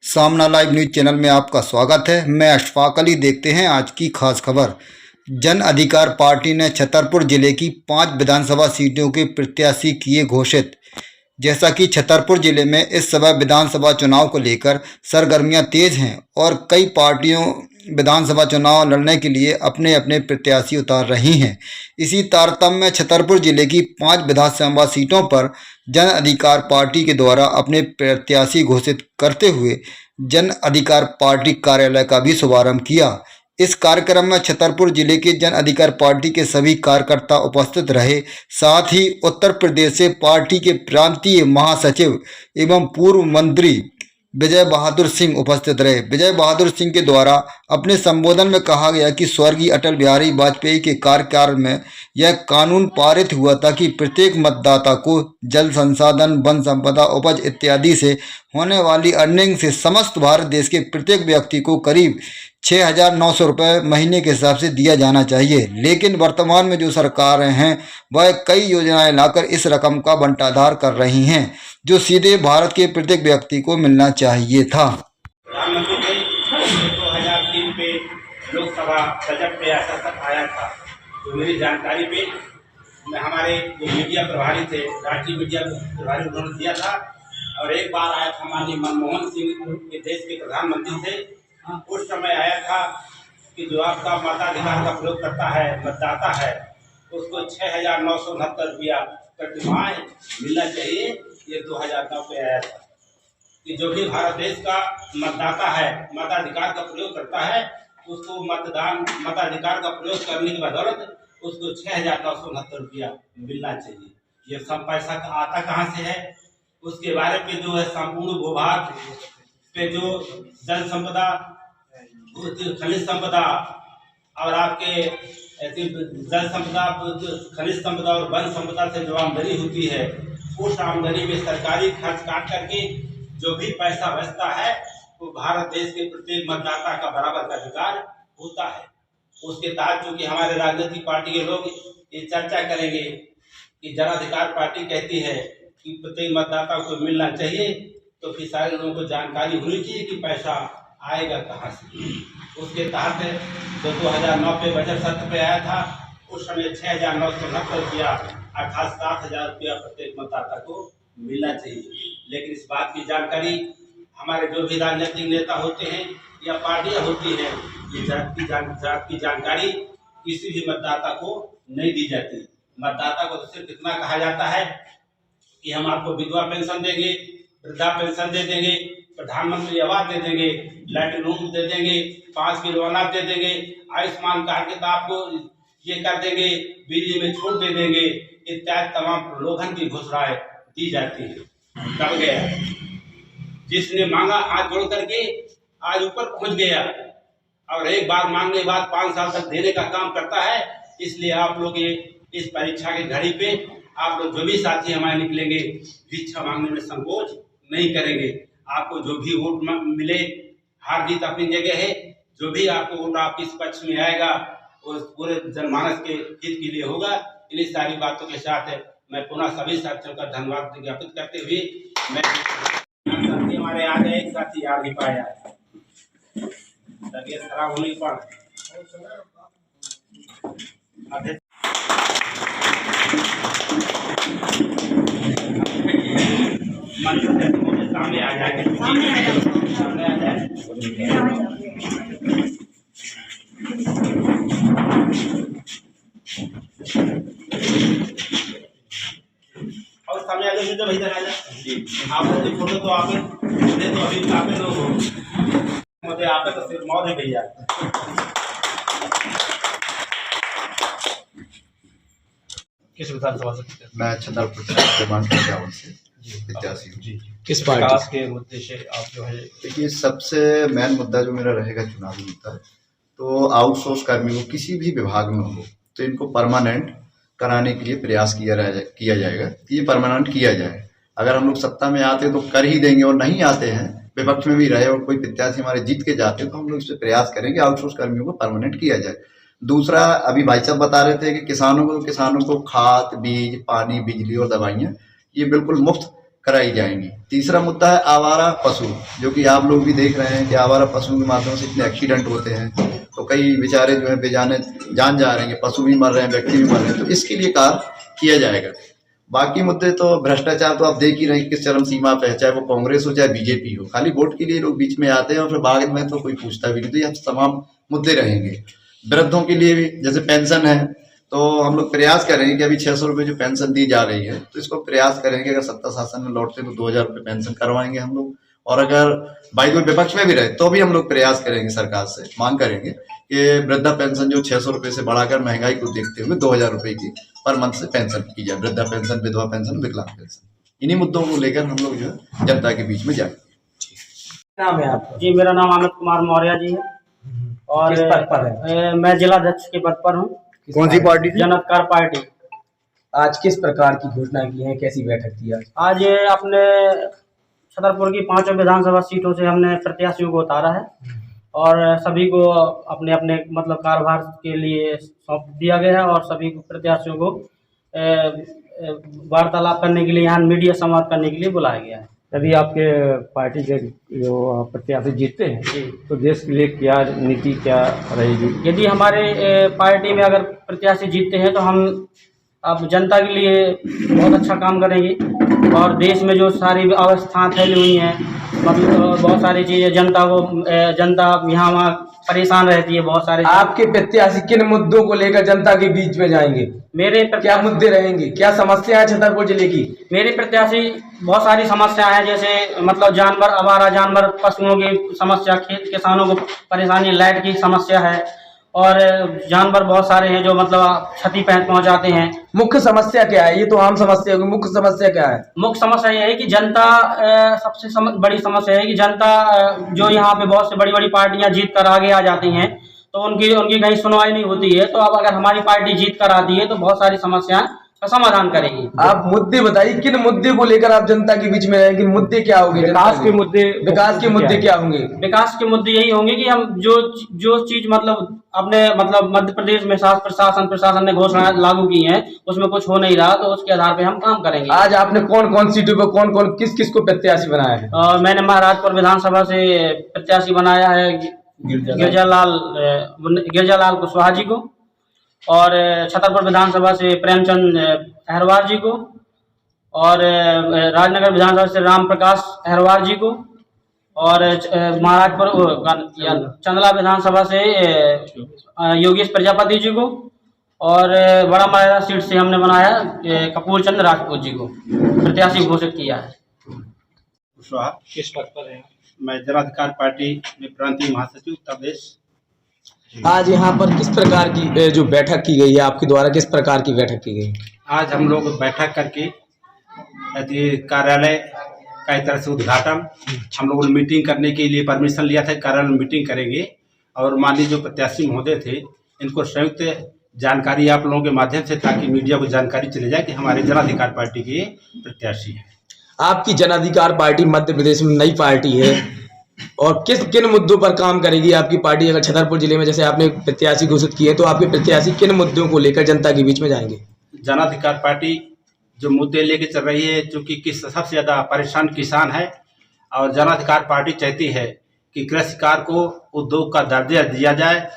सामना live news channel में आपका स्वागत है। मैं अशफाक अली। देखते हैं आज की खास खबर। जन अधिकार पार्टी ने छतरपुर जिले की 5 विधानसभा सीटों के प्रत्याशी किए घोषित। जैसा कि छतरपुर जिले में इस समय विधानसभा चुनाव को लेकर सरगर्मियां तेज हैं और कई पार्टियों विधानसभा चुनाव लड़ने के लिए अपने अपने प्रत्याशी उतार रही हैं। इसी तारतम्य में छतरपुर जिले की 5 विधानसभा सीटों पर जन अधिकार पार्टी के द्वारा अपने प्रत्याशी घोषित करते हुए जन अधिकार पार्टी कार्यालय का भी शुभारंभ किया। इस कार्यक्रम में छतरपुर जिले के जन अधिकार पार्टी के सभी कार्यकर्ता उपस्थित रहे। साथ ही उत्तर प्रदेश से पार्टी के प्रांतीय महासचिव एवं पूर्व मंत्री विजय बहादुर सिंह उपस्थित रहे। विजय बहादुर सिंह के द्वारा अपने संबोधन में कहा गया कि स्वर्गीय अटल बिहारी वाजपेयी के कार्यकाल में यह कानून पारित हुआ था कि प्रत्येक मतदाता को जल संसाधन, वन संपदा, उपज इत्यादि से होने वाली अर्निंग से समस्त भारत देश के प्रत्येक व्यक्ति को करीब 6,900 रुपये महीने के हिसाब से दिया जाना चाहिए। लेकिन वर्तमान में जो सरकारें हैं वह कई योजनाएं लाकर इस रकम का बंटाधार कर रही हैं, जो सीधे भारत के प्रत्येक व्यक्ति को मिलना चाहिए था। प्रधानमंत्री ने 2003 पे लोकसभा बजट पे ऐसा आया था, तो मेरी जानकारी पे मैं हमारे जो मीडिया प्रभारी थे, राष्ट्रीय मीडिया प्रभारी, उन्होंने दिया था। और एक बार आया था माननीय मनमोहन सिंह के देश के प्रधानमंत्री थे, उस समय आया था कि जो आपका मताधिकार का प्रयोग करता है, मतदाता है, उसको 6,969 रुपया प्रति माह मिलना चाहिए। ये 2009 पे आया था कि जो भी भारत देश का मतदाता है, मताधिकार का प्रयोग करता है, उसको मताधिकार का प्रयोग करने की बदौलत उसको 6,969 रुपया मिलना चाहिए। ये सब पैसा आता कहाँ से है, उसके बारे में जो है संपूर्ण भूभाग पे जो जल संपदा, खनिज संपदा और आपके जल संपदा, खनिज संपदा और वन संपदा से जो आमदनी होती है, उस आमदनी में सरकारी खर्च काट करके जो भी पैसा बचता है वो भारत देश के प्रत्येक मतदाता का बराबर का अधिकार होता है। उसके तहत चूंकि हमारे राजनीतिक पार्टी के लोग ये चर्चा करेंगे कि जन अधिकार पार्टी कहती है कि प्रत्येक मतदाता को मिलना चाहिए, तो फिर सारे लोगों को जानकारी होनी चाहिए कि पैसा आएगा कहाँ से। उसके तहत जो 2009 पे बजट सत्र पे आया था, उस समय 6,969 रुपया अर्थात 7,000 रुपया प्रत्येक मतदाता को मिलना चाहिए। लेकिन इस बात की जानकारी हमारे जो भी राजनीतिक नेता होते हैं या पार्टियां होती हैं, ये जात की जानकारी किसी भी मतदाता को नहीं दी जाती। मतदाता को तो सिर्फ इतना कहा जाता है कि हम आपको विधवा पेंशन देंगे, वृद्धा पेंशन दे देंगे, प्रधानमंत्री आवास दे देंगे, लैट्रिन रूम दे देंगे, 5 किलो अनाज दे देंगे, आयुष्मान कार्ड के तो आपको ये कर देंगे, बिजली में छूट दे देंगे, इत्यादि तमाम प्रलोभन की घोषणाएं दी जाती है। कब गया जिसने मांगा हाथ जोड़ करके आज ऊपर पहुंच गया, और एक बार मांगने के बाद 5 साल तक देने का काम करता है। इसलिए आप लोग ये इस परीक्षा की घड़ी पे आप लोग जो भी साथी हमारे निकलेंगे, भिक्षा मांगने में संकोच नहीं करेंगे। आपको जो भी वोट मिले, हार जीत अपनी जगह है, जो भी आपको वोट आपके इस पक्ष में आएगा वो पूरे जनमानस के हित के लिए होगा। इन्हीं सारी बातों के साथ मैं पुनः सभी साथियों का धन्यवाद ज्ञापित करते हुए मैं साथी हमारे आ गए, एक साथी आ नहीं पाया, तबीयत खराब होने पर सामने आ जाए, सामने आ जाए। और सामने आ जाए, जब इधर आ जाए आप लोग फोटो तो आपने तो अभी आपने लोग मुझे आपने तो सिर्फ मौत है भैया। किस विधानसभा से? मैं छतरपुर से प्रत्याशी हूँ। किस पार्टी के मुद्दे से आप जो है? देखिए, सबसे मेन मुद्दा जो मेरा रहेगा चुनावी मुद्दा, तो आउटसोर्स कर्मी को किसी भी विभाग में हो तो इनको परमानेंट कराने के लिए प्रयास किया जाएगा। ये परमानेंट किया जाए। अगर हम लोग सत्ता में आते तो कर ही देंगे, और नहीं आते हैं, विपक्ष में भी रहे और कोई प्रत्याशी हमारे जीत के जाते हैं, तो हम लोग इस पर प्रयास करेंगे आउटसोर्स कर्मियों को परमानेंट किया जाए। दूसरा, अभी भाई साहब बता रहे थे कि किसानों को खाद, बीज, पानी, बिजली और दवाइयाँ ये बिल्कुल मुफ्त कराई जाएंगी। तीसरा मुद्दा है आवारा पशु, जो कि आप लोग भी देख रहे हैं कि आवारा पशुओं के माध्यम से इतने एक्सीडेंट होते हैं, तो कई बेचारे जो है बेजाने जान जा रहे हैं, पशु भी मर रहे हैं, व्यक्ति भी मर रहे हैं, तो इसके लिए कार्य किया जाएगा। बाकी मुद्दे तो भ्रष्टाचार तो आप देख ही रहे हैं किस चरम सीमा पे है, चाहे वो कांग्रेस हो चाहे बीजेपी हो, खाली वोट के लिए लोग बीच में आते हैं और फिर बाद में तो कोई पूछता भी नहीं। तो ये तमाम मुद्दे रहेंगे। वृद्धों के लिए भी जैसे पेंशन है, तो हम लोग प्रयास करेंगे कि अभी 600 रुपये जो पेंशन दी जा रही है, तो इसको प्रयास करेंगे अगर सत्ता शासन में लौटते तो 2000 रुपये पेंशन करवाएंगे हम लोग। और अगर भाई कोई विपक्ष में भी रहे तो भी हम लोग प्रयास करेंगे, सरकार से मांग करेंगे कि वृद्धा पेंशन जो 600 रुपये से बढ़ाकर महंगाई को देखते हुए 2000 रुपये की पर मंथ से पेंशन की जाए, वृद्धा पेंशन, विधवा पेंशन, विकलांग पेंशन। इन्हीं मुद्दों को लेकर हम लोग जो है जनता के बीच में जाएंगे। नाम है आपका? जी, मेरा नाम अमित कुमार मौर्य जी है और किस पद पर है? मैं जिलाध्यक्ष के पद पर हूँ। कौन सी पार्टी से? जन अधिकार पार्टी। आज किस प्रकार की घोषणा की है, कैसी बैठक की आज अपने छतरपुर की 5 विधानसभा सीटों से हमने प्रत्याशियों को उतारा है और सभी को अपने अपने मतलब कार्यभार के लिए सौंप दिया गया है और सभी प्रत्याशियों को वार्तालाप करने के लिए, यहाँ मीडिया संवाद करने के लिए बुलाया गया है। यदि आपके पार्टी के जो प्रत्याशी जीतते हैं तो देश के लिए क्या नीति क्या रहेगी? यदि हमारे पार्टी में अगर प्रत्याशी जीतते हैं तो हम अब जनता के लिए बहुत अच्छा काम करेंगे और देश में जो सारी अवस्थाएं फैली हुई हैं, मतलब बहुत सारी चीज़ें जनता यहाँ वहाँ परेशान रहती है, बहुत सारे। आपके प्रत्याशी किन मुद्दों को लेकर जनता के बीच में जाएंगे? क्या मुद्दे रहेंगे, क्या समस्या है छतरपुर जिले की? मेरे प्रत्याशी बहुत सारी समस्या है, जैसे मतलब जानवर, आवारा जानवर, पशुओं की समस्या, खेत किसानों को परेशानी, लाइट की समस्या है और जानवर बहुत सारे हैं जो मतलब क्षति पहुंचाते हैं। मुख्य समस्या क्या है? ये तो आम समस्या होगी, मुख्य समस्या क्या है? मुख्य समस्या यह है कि जनता सबसे बड़ी समस्या है कि जनता जो यहाँ पे बहुत से बड़ी बड़ी पार्टियां जीत कर आगे आ जाती हैं तो उनकी कहीं सुनवाई नहीं होती है। तो अब अगर हमारी पार्टी जीत कर आती है तो बहुत सारी समस्याएं का समाधान करेगी। आप मुद्दे बताइए, किन मुद्दे को लेकर आप जनता के बीच में रहेंगे? मुद्दे क्या होंगे? विकास के मुद्दे। विकास के मुद्दे क्या होंगे? विकास के मुद्दे यही होंगे कि हम जो चीज मतलब अपने मतलब मध्य प्रदेश में प्रशासन ने घोषणा लागू की है उसमें कुछ हो नहीं रहा, तो उसके आधार पे हम काम करेंगे। आज आपने कौन कौन सीटों पर कौन किस को प्रत्याशी बनाया है? मैंने महाराजपुर विधानसभा से प्रत्याशी बनाया है गिरजालाल कुशवाहा जी को और छतरपुर विधानसभा से प्रेमचंद अहरवार जी को और राजनगर विधानसभा से राम प्रकाश अहरवार जी को और महाराजपुर चंदला विधानसभा से योगेश प्रजापति जी को और बड़ा मायरा सीट से हमने बनाया कपूर चंद राजपूत जी को प्रत्याशी घोषित किया है। कुशवाहा। किस पद पर है? मैं जन अधिकार पार्टी में प्रांतीय महासचिव उत्तर प्रदेश। आज यहाँ पर किस प्रकार की जो बैठक की गई है आपके द्वारा, किस प्रकार की बैठक की गई? आज हम लोग बैठक करके कार्यालय का एक तरह से उद्घाटन, हम लोगों ने मीटिंग करने के लिए परमिशन लिया था, कार्यालय में मीटिंग करेंगे और माननीय जो प्रत्याशी महोदय थे इनको संयुक्त जानकारी आप लोगों के माध्यम से, ताकि मीडिया को जानकारी चले जाए कि हमारे जन अधिकार पार्टी के प्रत्याशी हैं। आपकी जन अधिकार पार्टी मध्य प्रदेश में नई पार्टी है और किन मुद्दों पर काम करेगी आपकी पार्टी? अगर छतरपुर जिले में जैसे आपने प्रत्याशी घोषित किए तो आपके प्रत्याशी किन मुद्दों को लेकर जनता के बीच में जाएंगे? जन अधिकार पार्टी जो मुद्दे लेके चल रही है, चूँकि सबसे ज़्यादा परेशान किसान है और जन अधिकार पार्टी चाहती है कि कृषि कार्य को उद्योग का दर्जा दिया जाए,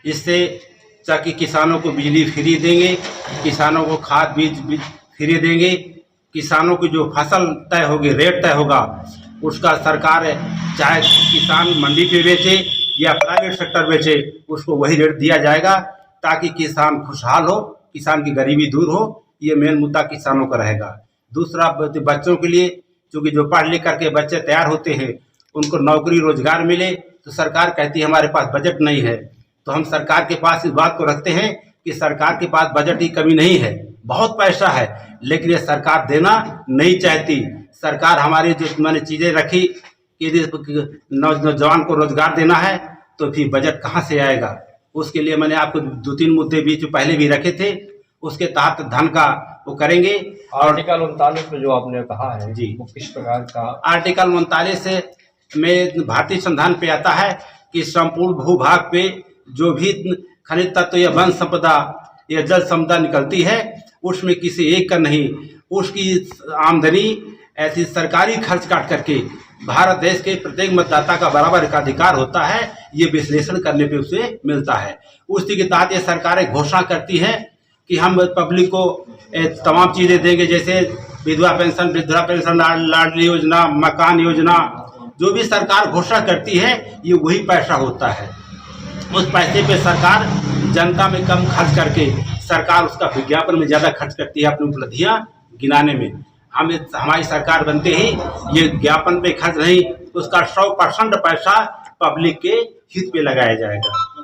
इससे ताकि किसानों को बिजली फ्री देंगे, किसानों को खाद बीज फ्री देंगे, किसानों की जो फसल तय होगी, रेट तय होगा, उसका सरकार चाहे किसान मंडी पे बेचे या प्राइवेट सेक्टर बेचे, उसको वही रेट दिया जाएगा ताकि किसान खुशहाल हो, किसान की गरीबी दूर हो। ये मेन मुद्दा किसानों का रहेगा। दूसरा, बच्चों के लिए, क्योंकि जो पढ़ लिख करके बच्चे तैयार होते हैं उनको नौकरी रोजगार मिले, तो सरकार कहती है हमारे पास बजट नहीं है, तो हम सरकार के पास इस बात को रखते हैं कि सरकार के पास बजट की कमी नहीं है, बहुत पैसा है, लेकिन ये सरकार देना नहीं चाहती। सरकार हमारी जो मैंने चीज़ें रखी कि नौजवान को रोजगार देना है, तो फिर बजट कहाँ से आएगा? उसके लिए मैंने आपको 2-3 मुद्दे भी जो पहले भी रखे थे, उसके तहत धन का वो करेंगे। और आर्टिकल 39 में जो आपने कहा है जी, वो किस प्रकार का? आर्टिकल 39 में भारतीय संविधान पे आता है कि संपूर्ण भूभाग पे जो भी खनिज तत्व या वन संपदा या जल संपदा निकलती है, उसमें किसी एक का नहीं, उसकी आमदनी ऐसी सरकारी खर्च काट करके भारत देश के प्रत्येक मतदाता का बराबर का अधिकार होता है, ये विश्लेषण करने पे उसे मिलता है। उसी के तहत ये सरकारें घोषणा करती हैं कि हम पब्लिक को तमाम चीज़ें देंगे, जैसे विधवा पेंशन, वृद्धा पेंशन, लाडली योजना, मकान योजना, जो भी सरकार घोषणा करती है ये वही पैसा होता है। उस पैसे पे सरकार जनता में कम खर्च करके सरकार उसका विज्ञापन में ज़्यादा खर्च करती है अपनी उपलब्धियाँ गिनाने में। हमारी सरकार बनते ही ये विज्ञापन पे खर्च नहीं, उसका 100% पैसा पब्लिक के हित पे लगाया जाएगा।